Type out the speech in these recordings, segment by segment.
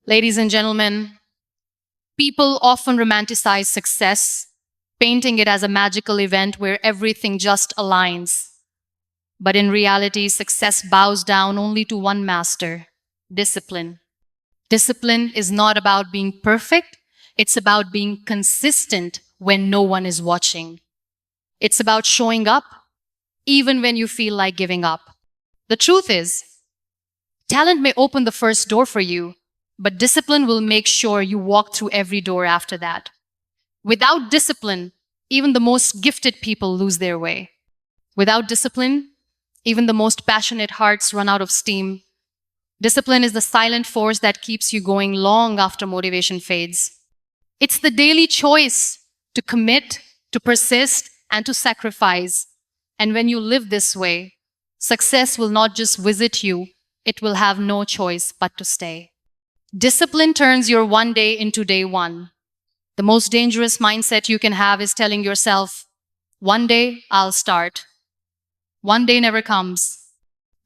Ladies and gentlemen, people often romanticize success, painting it as a magical event where everything just aligns. But in reality, success bows down only to one master: discipline. Discipline is not about being perfect, it's about being consistent when no one is watching. It's about showing up even when you feel like giving up. The truth is, talent may open the first door for you, but discipline will make sure you walk through every door after that. Without discipline, even the most gifted people lose their way. Without discipline, even the most passionate hearts run out of steam. Discipline is the silent force that keeps you going long after motivation fades. It's the daily choice to commit, to persist, and to sacrifice. And when you live this way, success will not just visit you, it will have no choice but to stay. Discipline turns your one day into day one. The most dangerous mindset you can have is telling yourself, one day I'll start. One day never comes.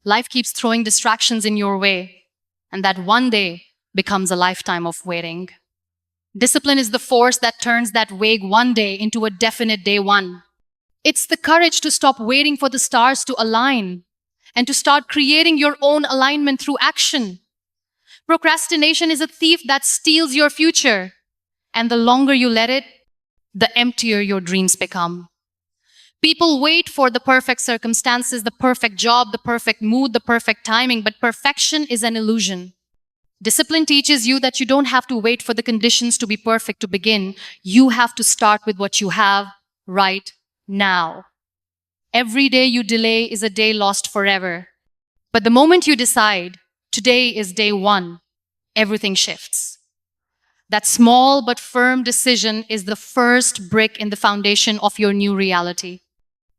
Life keeps throwing distractions in your way, and that one day becomes a lifetime of waiting. Discipline is the force that turns that vague one day into a definite day one. It's the courage to stop waiting for the stars to align and to start creating your own alignment through action. Procrastination is a thief that steals your future, and the longer you let it, the emptier your dreams become. People wait for the perfect circumstances, the perfect job, the perfect mood, the perfect timing, but perfection is an illusion. Discipline teaches you that you don't have to wait for the conditions to be perfect to begin. You have to start with what you have right now. Every day you delay is a day lost forever. But the moment you decide, today is day one, everything shifts. That small but firm decision is the first brick in the foundation of your new reality.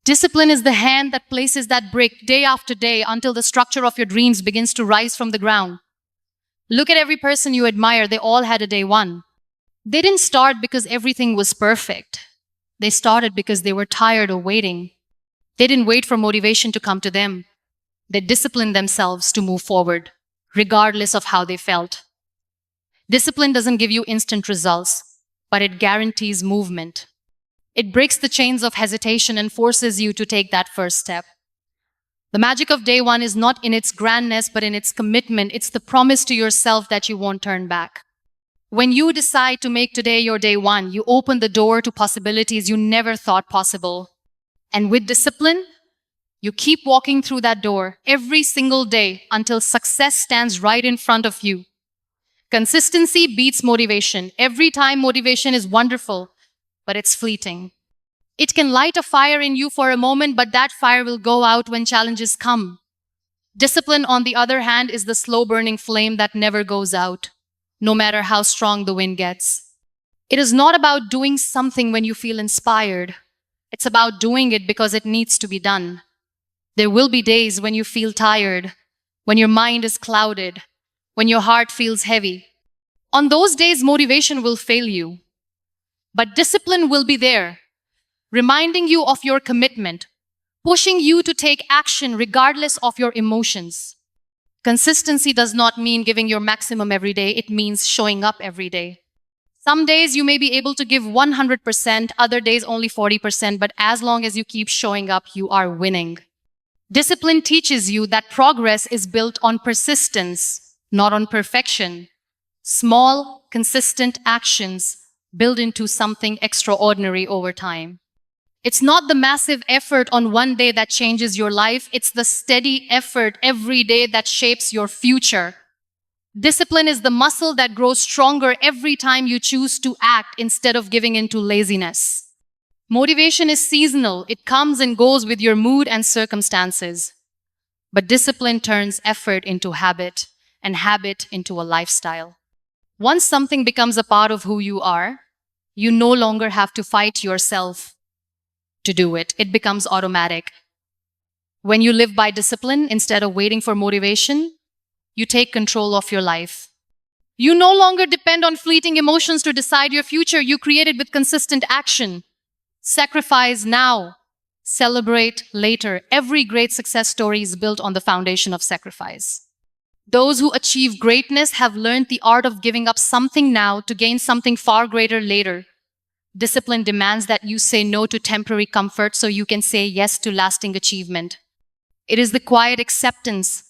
Discipline is the hand that places that brick day after day until the structure of your dreams begins to rise from the ground. Look at every person you admire, they all had a day one. They didn't start because everything was perfect. They started because they were tired of waiting. They didn't wait for motivation to come to them. They disciplined themselves to move forward, regardless of how they felt. Discipline doesn't give you instant results, but it guarantees movement. It breaks the chains of hesitation and forces you to take that first step. The magic of day one is not in its grandness, but in its commitment. It's the promise to yourself that you won't turn back. When you decide to make today your day one, you open the door to possibilities you never thought possible. And with discipline, you keep walking through that door every single day until success stands right in front of you. Consistency beats motivation. Every time motivation is wonderful, but it's fleeting. It can light a fire in you for a moment, but that fire will go out when challenges come. Discipline, on the other hand, is the slow-burning flame that never goes out, no matter how strong the wind gets. It is not about doing something when you feel inspired. It's about doing it because it needs to be done. There will be days when you feel tired, when your mind is clouded, when your heart feels heavy. On those days, motivation will fail you. But discipline will be there, reminding you of your commitment, pushing you to take action regardless of your emotions. Consistency does not mean giving your maximum every day, it means showing up every day. Some days you may be able to give 100%, other days only 40%, but as long as you keep showing up, you are winning. Discipline teaches you that progress is built on persistence, not on perfection. Small, consistent actions build into something extraordinary over time. It's not the massive effort on one day that changes your life, it's the steady effort every day that shapes your future. Discipline is the muscle that grows stronger every time you choose to act instead of giving in to laziness. Motivation is seasonal, it comes and goes with your mood and circumstances. But discipline turns effort into habit, and habit into a lifestyle. Once something becomes a part of who you are, you no longer have to fight yourself to do it. It becomes automatic. When you live by discipline instead of waiting for motivation, you take control of your life. You no longer depend on fleeting emotions to decide your future. You create it with consistent action. Sacrifice now. Celebrate later. Every great success story is built on the foundation of sacrifice. Those who achieve greatness have learned the art of giving up something now to gain something far greater later. Discipline demands that you say no to temporary comfort so you can say yes to lasting achievement. It is the quiet acceptance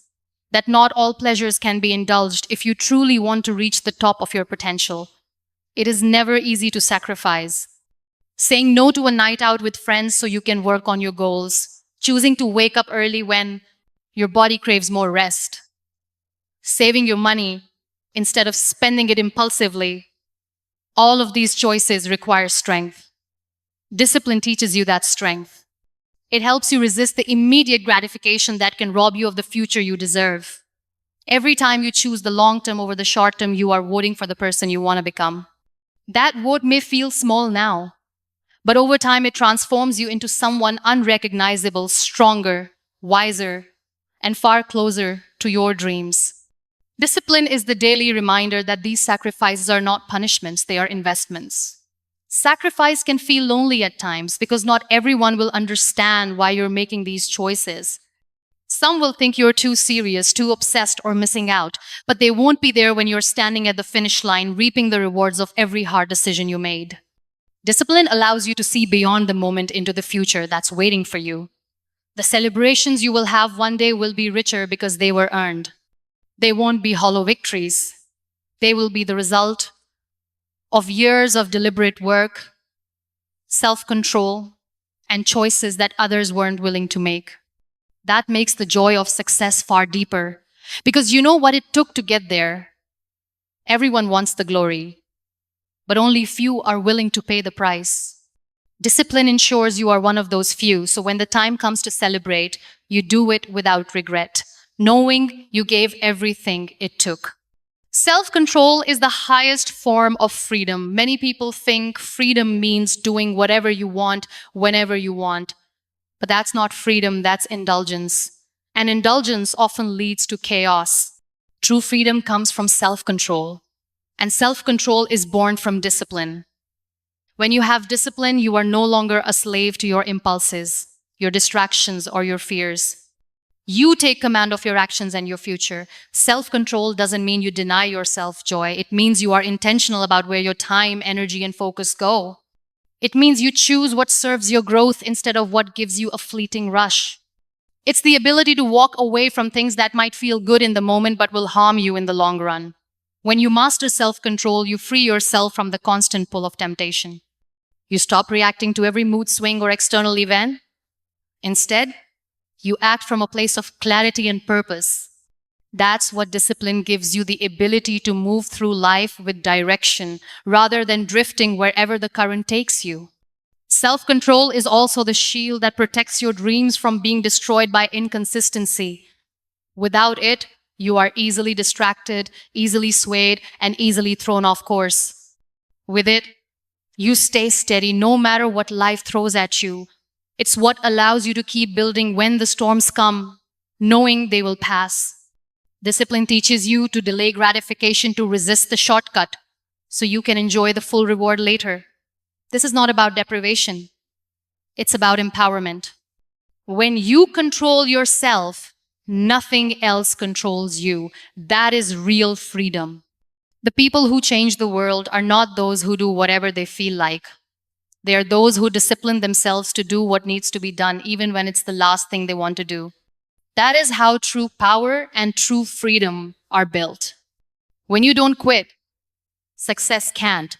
that not all pleasures can be indulged if you truly want to reach the top of your potential. It is never easy to sacrifice. Saying no to a night out with friends so you can work on your goals. Choosing to wake up early when your body craves more rest. Saving your money instead of spending it impulsively. All of these choices require strength. Discipline teaches you that strength. It helps you resist the immediate gratification that can rob you of the future you deserve. Every time you choose the long term over the short term, you are voting for the person you want to become. That vote may feel small now, but over time it transforms you into someone unrecognizable, stronger, wiser, and far closer to your dreams. Discipline is the daily reminder that these sacrifices are not punishments, they are investments. Sacrifice can feel lonely at times because not everyone will understand why you're making these choices. Some will think you're too serious, too obsessed, or missing out, but they won't be there when you're standing at the finish line, reaping the rewards of every hard decision you made. Discipline allows you to see beyond the moment into the future that's waiting for you. The celebrations you will have one day will be richer because they were earned. They won't be hollow victories. They will be the result of years of deliberate work, self-control, and choices that others weren't willing to make. That makes the joy of success far deeper because you know what it took to get there. Everyone wants the glory, but only few are willing to pay the price. Discipline ensures you are one of those few, so when the time comes to celebrate, you do it without regret, knowing you gave everything it took. Self-control is the highest form of freedom. Many people think freedom means doing whatever you want, whenever you want. But that's not freedom, that's indulgence. And indulgence often leads to chaos. True freedom comes from self-control. And self-control is born from discipline. When you have discipline, you are no longer a slave to your impulses, your distractions, or your fears. You take command of your actions and your future. Self-control doesn't mean you deny yourself joy. It means you are intentional about where your time, energy, and focus go. It means you choose what serves your growth instead of what gives you a fleeting rush. It's the ability to walk away from things that might feel good in the moment but will harm you in the long run. When you master self-control, you free yourself from the constant pull of temptation. You stop reacting to every mood swing or external event. Instead, you act from a place of clarity and purpose. That's what discipline gives you, the ability to move through life with direction rather than drifting wherever the current takes you. Self-control is also the shield that protects your dreams from being destroyed by inconsistency. Without it, you are easily distracted, easily swayed, and easily thrown off course. With it, you stay steady no matter what life throws at you. It's what allows you to keep building when the storms come, knowing they will pass. Discipline teaches you to delay gratification, to resist the shortcut, so you can enjoy the full reward later. This is not about deprivation. It's about empowerment. When you control yourself, nothing else controls you. That is real freedom. The people who change the world are not those who do whatever they feel like. They are those who discipline themselves to do what needs to be done, even when it's the last thing they want to do. That is how true power and true freedom are built. When you don't quit, success can't.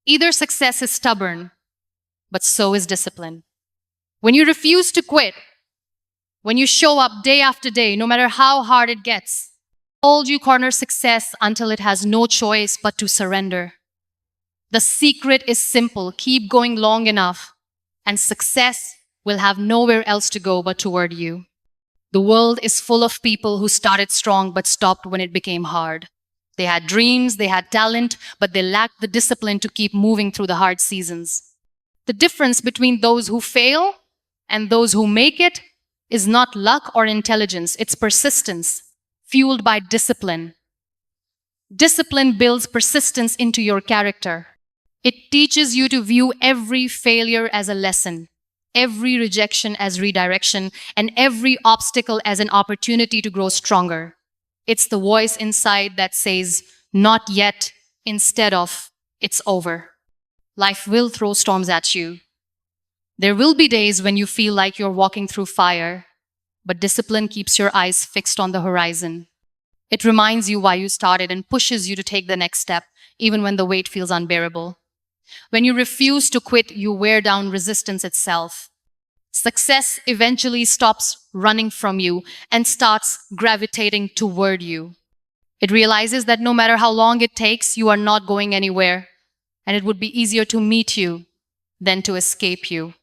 Either success is stubborn, but so is discipline. When you refuse to quit, when you show up day after day, no matter how hard it gets, hold you corner success until it has no choice but to surrender. The secret is simple. Keep going long enough, and success will have nowhere else to go but toward you. The world is full of people who started strong but stopped when it became hard. They had dreams, they had talent, but they lacked the discipline to keep moving through the hard seasons. The difference between those who fail and those who make it is not luck or intelligence, it's persistence, fueled by discipline. Discipline builds persistence into your character. It teaches you to view every failure as a lesson, every rejection as redirection, and every obstacle as an opportunity to grow stronger. It's the voice inside that says, not yet, instead of, it's over. Life will throw storms at you. There will be days when you feel like you're walking through fire, but discipline keeps your eyes fixed on the horizon. It reminds you why you started and pushes you to take the next step, even when the weight feels unbearable. When you refuse to quit, you wear down resistance itself. Success eventually stops running from you and starts gravitating toward you. It realizes that no matter how long it takes, you are not going anywhere, and it would be easier to meet you than to escape you.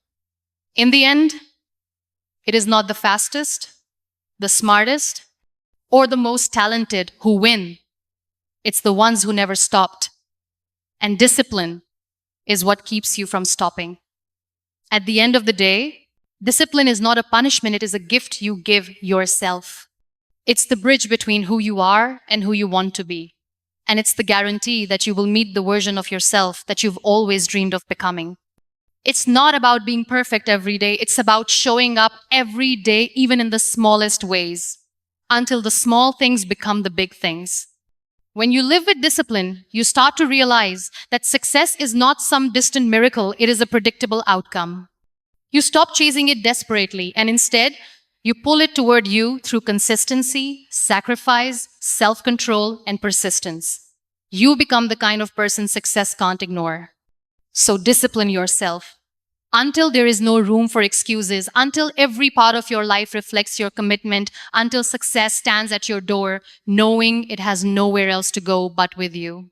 In the end, it is not the fastest, the smartest, or the most talented who win. It's the ones who never stopped. And discipline is what keeps you from stopping. At the end of the day, discipline is not a punishment, it is a gift you give yourself. It's the bridge between who you are and who you want to be. And it's the guarantee that you will meet the version of yourself that you've always dreamed of becoming. It's not about being perfect every day, it's about showing up every day, even in the smallest ways, until the small things become the big things. When you live with discipline, you start to realize that success is not some distant miracle, it is a predictable outcome. You stop chasing it desperately, and instead, you pull it toward you through consistency, sacrifice, self-control, and persistence. You become the kind of person success can't ignore. So discipline yourself until there is no room for excuses, until every part of your life reflects your commitment, until success stands at your door, knowing it has nowhere else to go but with you.